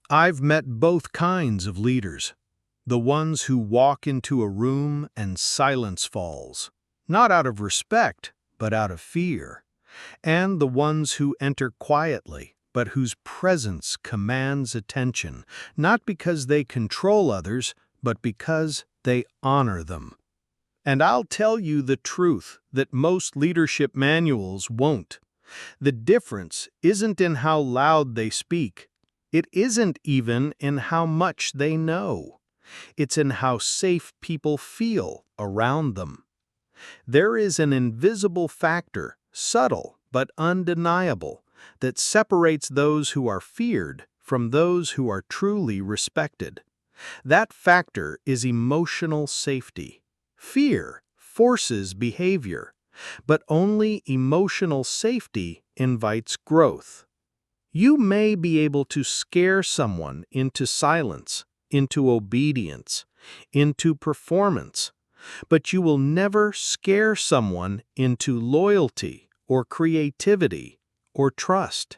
I've met both kinds of leaders. The ones who walk into a room and silence falls, not out of respect, but out of fear. And the ones who enter quietly, but whose presence commands attention, not because they control others, but because they honor them. And I'll tell you the truth that most leadership manuals won't. The difference isn't in how loud they speak. It isn't even in how much they know. It's in how safe people feel around them. There is an invisible factor, subtle but undeniable, that separates those who are feared from those who are truly respected. That factor is emotional safety. Fear forces behavior, but only emotional safety invites growth. You may be able to scare someone into silence, into obedience, into performance, but you will never scare someone into loyalty or creativity or trust.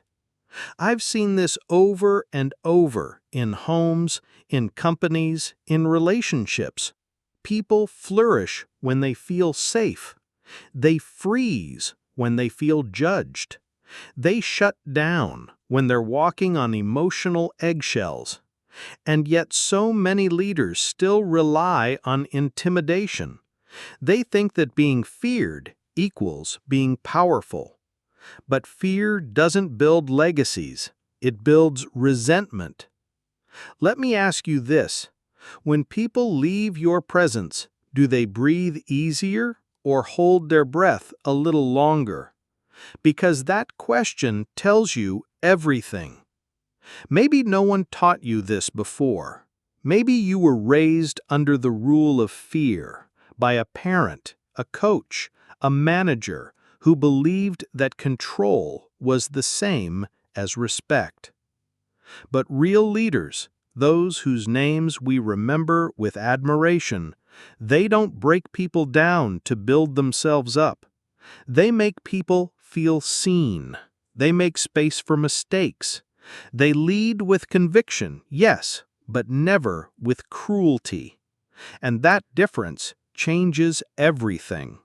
I've seen this over and over in homes, in companies, in relationships. People flourish when they feel safe. They freeze when they feel judged. They shut down when they're walking on emotional eggshells. And yet so many leaders still rely on intimidation. They think that being feared equals being powerful. But fear doesn't build legacies. It builds resentment. Let me ask you this. When people leave your presence, do they breathe easier or hold their breath a little longer? Because that question tells you everything. Maybe no one taught you this before. Maybe you were raised under the rule of fear by a parent, a coach, a manager who believed that control was the same as respect. But real leaders, those whose names we remember with admiration, they don't break people down to build themselves up. They make people feel seen. They make space for mistakes. They lead with conviction, yes, but never with cruelty. And that difference changes everything.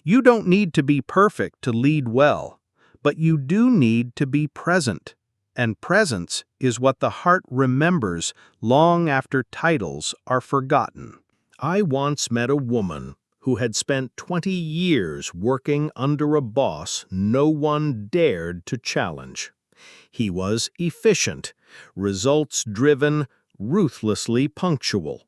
You don't need to be perfect to lead well, but you do need to be present. And presence is what the heart remembers long after titles are forgotten. I once met a woman who had spent 20 years working under a boss no one dared to challenge. He was efficient, results-driven, ruthlessly punctual.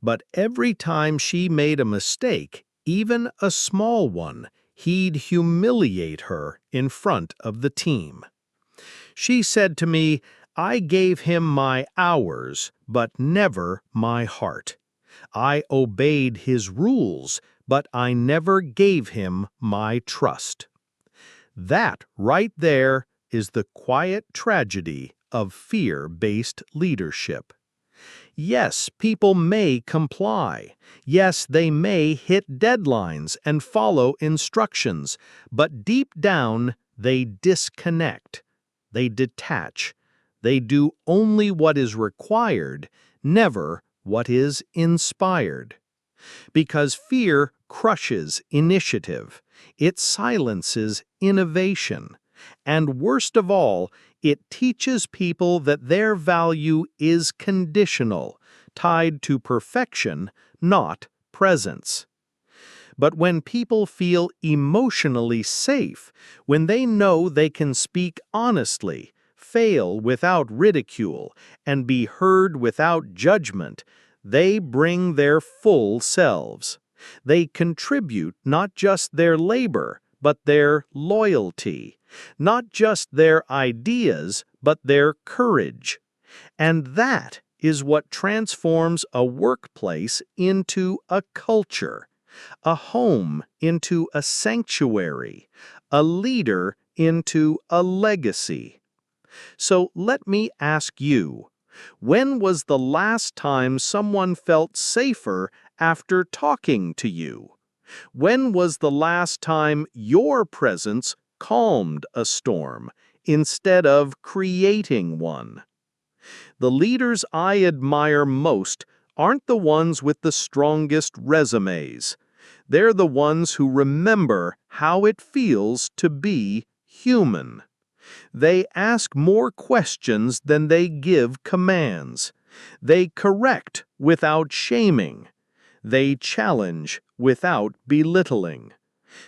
But every time she made a mistake, even a small one, he'd humiliate her in front of the team. She said to me, "I gave him my hours, but never my heart. I obeyed his rules, but I never gave him my trust." That right there is the quiet tragedy of fear-based leadership. Yes, people may comply. Yes, they may hit deadlines and follow instructions, but deep down, they disconnect. They detach. They do only what is required, never what is inspired. Because fear crushes initiative. It silences innovation. And worst of all, it teaches people that their value is conditional, tied to perfection, not presence. But when people feel emotionally safe, when they know they can speak honestly, fail without ridicule, and be heard without judgment, they bring their full selves. They contribute not just their labor, but their loyalty, not just their ideas, but their courage. And that is what transforms a workplace into a culture, a home into a sanctuary, a leader into a legacy. So let me ask you, when was the last time someone felt safer after talking to you? When was the last time your presence calmed a storm instead of creating one? The leaders I admire most aren't the ones with the strongest resumes. They're the ones who remember how it feels to be human. They ask more questions than they give commands. They correct without shaming. They challenge without belittling.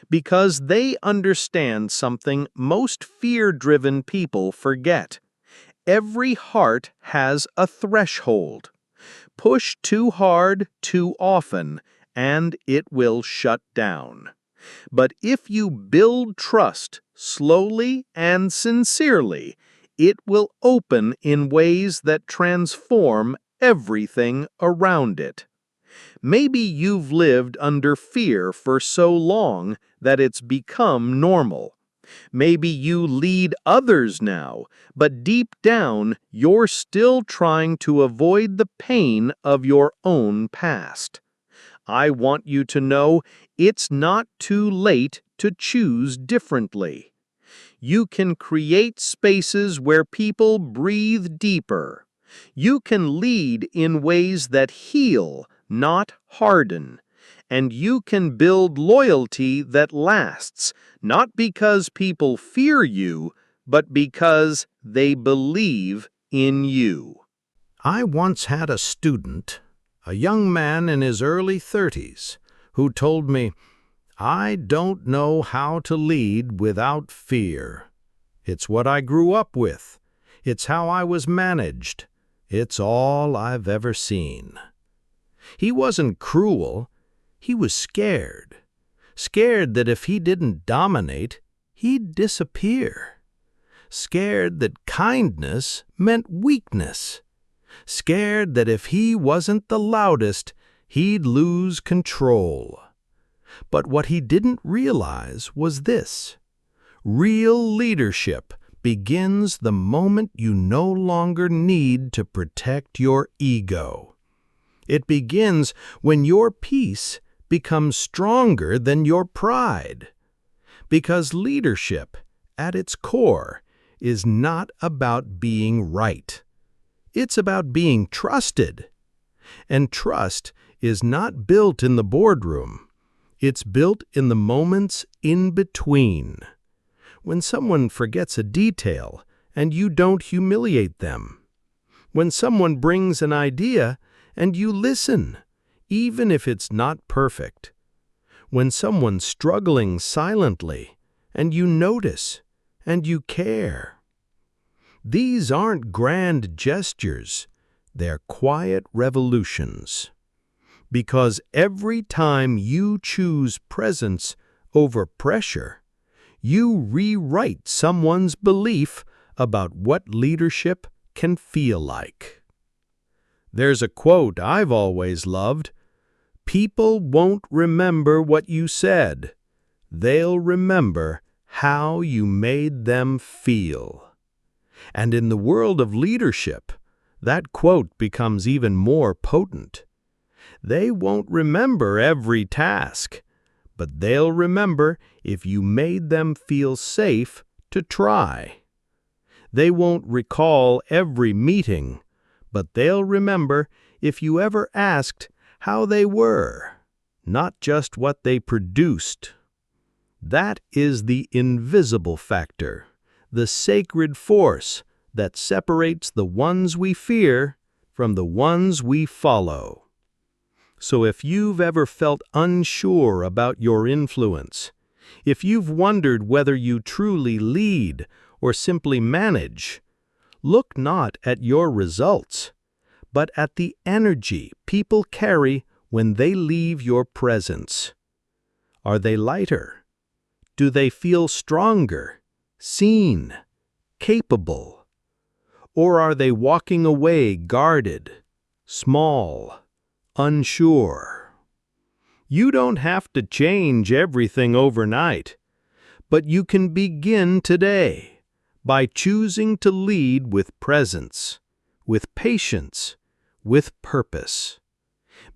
Because they understand something most fear-driven people forget. Every heart has a threshold. Push too hard, too often, and it will shut down. But if you build trust slowly and sincerely, it will open in ways that transform everything around it. Maybe you've lived under fear for so long that it's become normal. Maybe you lead others now, but deep down you're still trying to avoid the pain of your own past. I want you to know it's not too late to choose differently. You can create spaces where people breathe deeper. You can lead in ways that heal, not harden. And you can build loyalty that lasts, not because people fear you, but because they believe in you. I once had a student, a young man in his early 30s, who told me, "I don't know how to lead without fear. It's what I grew up with. It's how I was managed. It's all I've ever seen." He wasn't cruel. He was scared. Scared that if he didn't dominate, he'd disappear. Scared that kindness meant weakness. Scared that if he wasn't the loudest, he'd lose control. But what he didn't realize was this: real leadership begins the moment you no longer need to protect your ego. It begins when your peace becomes stronger than your pride. Because leadership, at its core, is not about being right. It's about being trusted. And trust is not built in the boardroom. It's built in the moments in between. When someone forgets a detail and you don't humiliate them. When someone brings an idea and you listen, even if it's not perfect. When someone's struggling silently and you notice and you care. These aren't grand gestures, they're quiet revolutions. Because every time you choose presence over pressure, you rewrite someone's belief about what leadership can feel like. There's a quote I've always loved: "People won't remember what you said. They'll remember how you made them feel." And in the world of leadership, that quote becomes even more potent. They won't remember every task, but they'll remember if you made them feel safe to try. They won't recall every meeting, but they'll remember if you ever asked how they were, not just what they produced. That is the invisible factor, the sacred force that separates the ones we fear from the ones we follow. So if you've ever felt unsure about your influence, if you've wondered whether you truly lead or simply manage, look not at your results, but at the energy people carry when they leave your presence. Are they lighter? Do they feel stronger, seen, capable? Or are they walking away guarded, small, unsure? You don't have to change everything overnight, but you can begin today by choosing to lead with presence, with patience, with purpose.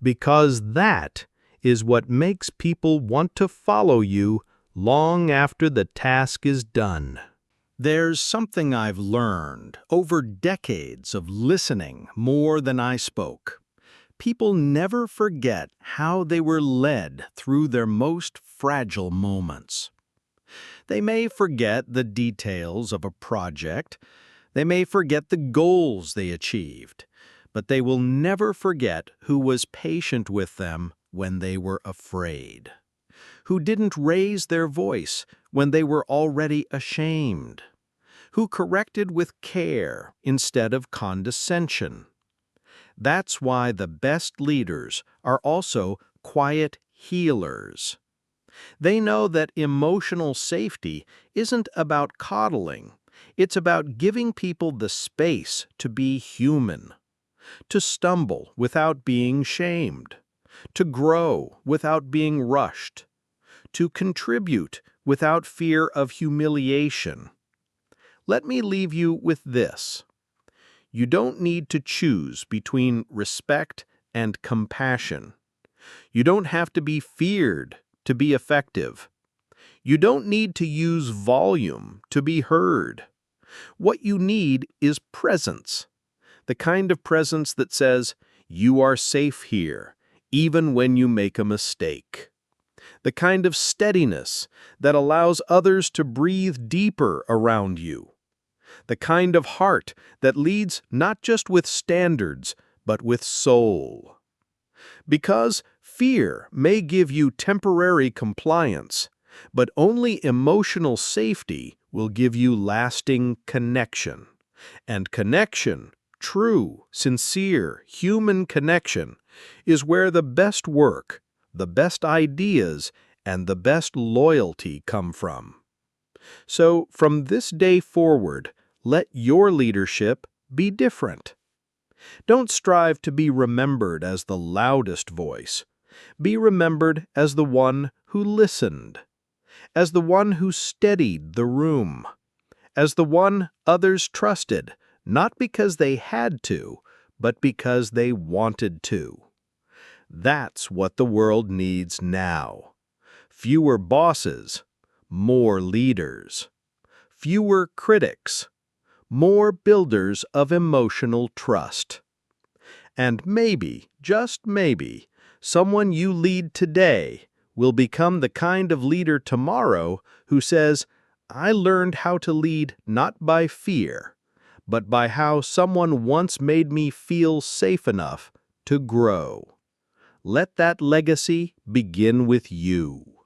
Because that is what makes people want to follow you long after the task is done. There's something I've learned over decades of listening more than I spoke. People never forget how they were led through their most fragile moments. They may forget the details of a project, they may forget the goals they achieved, but they will never forget who was patient with them when they were afraid, who didn't raise their voice when they were already ashamed, who corrected with care instead of condescension. That's why the best leaders are also quiet healers. They know that emotional safety isn't about coddling. It's about giving people the space to be human, to stumble without being shamed, to grow without being rushed, to contribute without fear of humiliation. Let me leave you with this. You don't need to choose between respect and compassion. You don't have to be feared to be effective. You don't need to use volume to be heard. What you need is presence, the kind of presence that says, "You are safe here, even when you make a mistake." The kind of steadiness that allows others to breathe deeper around you. The kind of heart that leads not just with standards, but with soul. Because fear may give you temporary compliance, but only emotional safety will give you lasting connection. And connection, true, sincere, human connection, is where the best work, the best ideas, and the best loyalty come from. So, from this day forward, let your leadership be different. Don't strive to be remembered as the loudest voice. Be remembered as the one who listened, as the one who steadied the room, as the one others trusted, not because they had to, but because they wanted to. That's what the world needs now. Fewer bosses, more leaders. Fewer critics, more builders of emotional trust. And maybe, just maybe, someone you lead today will become the kind of leader tomorrow who says, "I learned how to lead not by fear, but by how someone once made me feel safe enough to grow." Let that legacy begin with you.